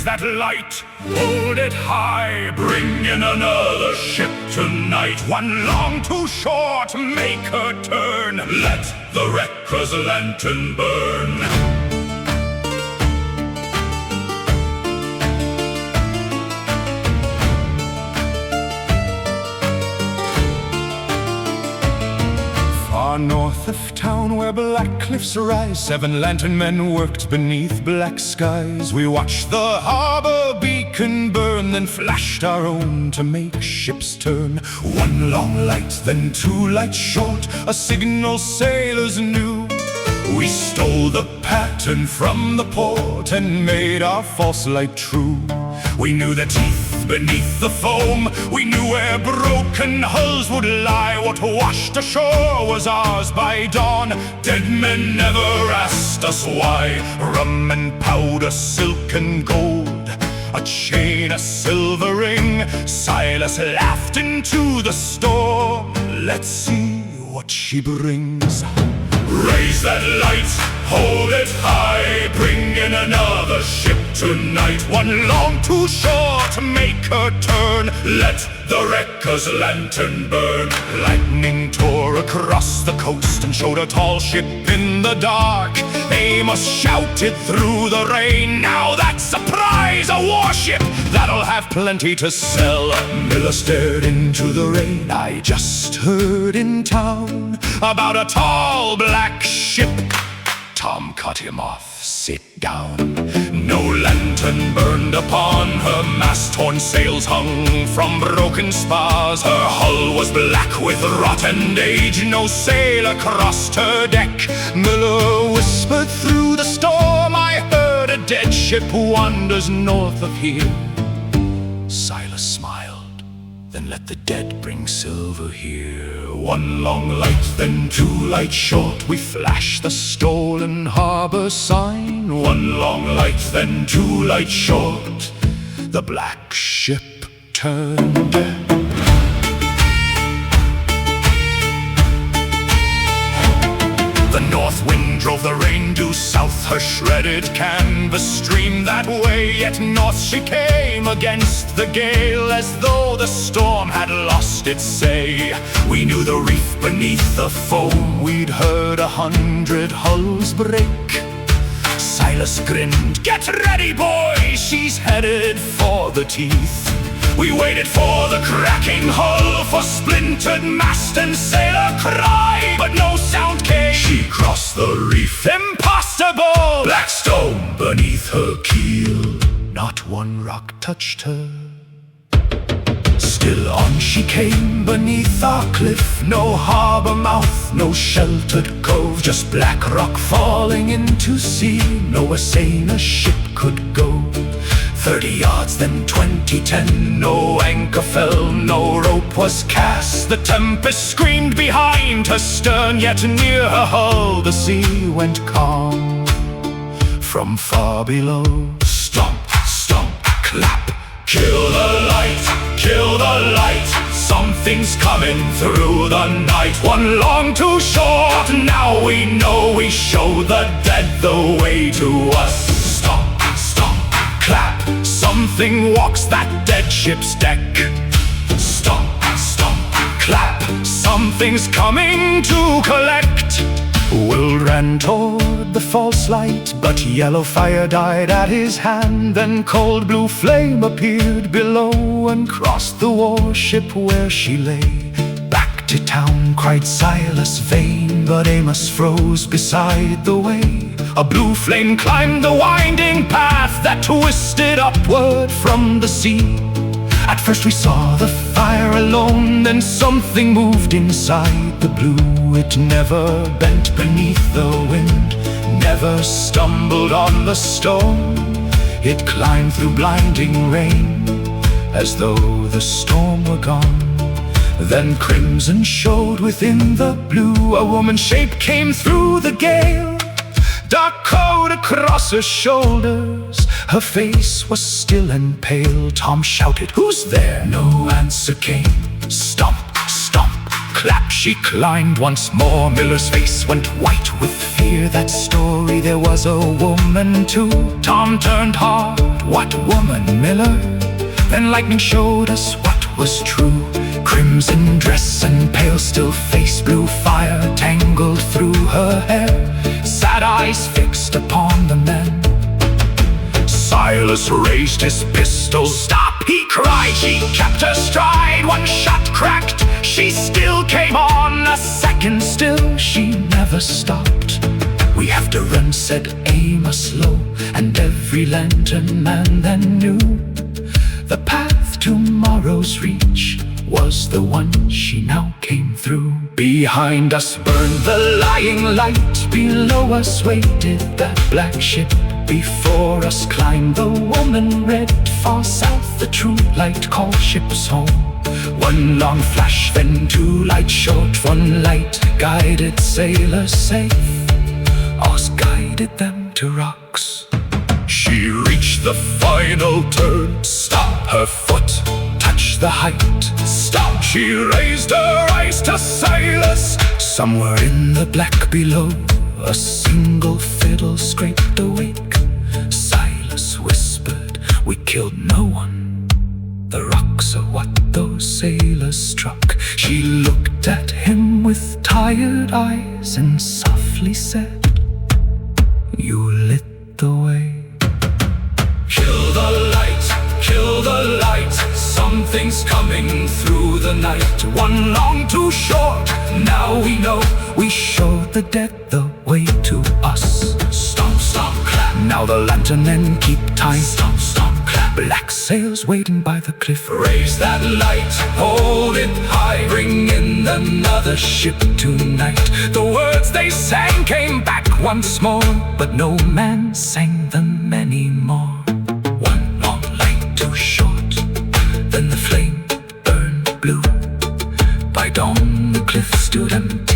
that light, hold it high, bring in another ship tonight. One long, too short, make her turn, let the wrecker's lantern burn. Far north of town, where black cliffs rise, 7 lantern men worked beneath black skies. We watched the harbor beacon burn, then flashed our own to make ships turn. 1 long light, then 2 lights short, a signal sailors knew. We stole the pattern from the port and made our false light true. We knew the teeth beneath the foam, we knew where broken hulls would lie. What washed ashore was ours by dawn, dead men never asked us why. Rum and powder, silk and gold, a chain, a silver ring. Silas laughed into the storm, let's see what she brings. Raise that light, hold it high, bring in another ship tonight. 1 long, too short, make her turn, let the wrecker's lantern burn. Lightning tore across the coast and showed a tall ship in the dark. Amos shouted through the rain, now that's a prize, a warship that'll have plenty to sell. Miller stared into the rain, I just heard in town about a tall black ship. Tom cut him off, sit down. No lantern burned upon her mast, torn sails hung from broken spars. Her hull was black with rot and age, no sailor crossed her deck. Miller whispered through the storm, I heard a dead ship wanders north of here. Silas smiled, then let the dead bring silver here. 1 long light, then 2 lights short, we flash the stolen harbor sign. 1 long light, then 2 lights short, the black ship turned. The north wind drove the rain due south, her shredded canvas streamed that way. Yet north she came against the gale, as though the storm had lost its say. We knew the reef beneath the foam, we'd heard 100 hulls break. Silas grinned, get ready boys, she's headed for the teeth. We waited for the cracking hull, for splintered mast and sailor cry, but no sound came. She crossed the reef, impossible! Black stone beneath her keel, not 1 rock touched her. Still on she came beneath our cliff, no harbor mouth, no sheltered cove, just black rock falling into sea, nowhere sane a ship could go. 30 yards, then 20, 10, no anchor fell, no rope was cast. The tempest screamed behind her stern, yet near her hull the sea went calm. From far below, stomp, stomp, clap, kill the light, kill the light. Something's coming through the night. 1 long, too short, now we know, we show the dead the way to us. Stomp, stomp, clap, something walks that dead ship's deck. Stomp, stomp, clap, something's coming to collect. Will ran toward the false light, but yellow fire died at his hand. Then cold blue flame appeared below and crossed the warship where she lay. Back to town, cried Silas vain, but Amos froze beside the way. A blue flame climbed the winding path that twisted upward from the sea. At first we saw the fire alone, then something moved inside the blue. It never bent beneath the wind, never stumbled on the storm. It climbed through blinding rain, as though the storm were gone. Then crimson showed within the blue, a woman's shape came through the gale. Dark coat across her shoulders, her face was still and pale. Tom shouted, "Who's there?" No answer came. Stomp, stomp, clap, she climbed once more. Miller's face went white with fear. That story, there was a woman too. Tom turned hard. What woman, Miller? Then lightning showed us what was true. Crimson dress and pale still face, blue fire tangled through her hair, sad eyes fixed upon the men. Silas raised his pistol. Stop, he cried. She kept her stride. One shot cracked, she still came on. A second still, she never stopped. We have to run, said Amos low, and every lantern man then knew the path to Morrows Reach was the one she now came through. Behind us burned the lying light, below us waited that black ship. Before us climbed the woman red, far south the true light called ships home. One long flash, then two lights short, one light guided sailors safe. Ours guided them to rocks. She reached the final turn. Stop, her foot touched the height. Stop, she raised her eyes to Silas. Somewhere in the black below, a single fiddle scraped awake. Silas whispered, we killed no one. The rocks are what those sailors struck. She looked at him with tired eyes and softly said, you lit the way. Kill the light, kill the light. Something's coming through the night. One long, too short. Now we know. We showed the dead the way to us. Stomp, stomp, clap. Now the lantern men keep time. Stomp, stomp, clap. Black sails waiting by the cliff. Raise that light, hold it high. Bring in another ship tonight. The words they sang came back once more, but no man sang them anymore. One long line too short, then the flame burned blue. By dawn the cliff stood empty.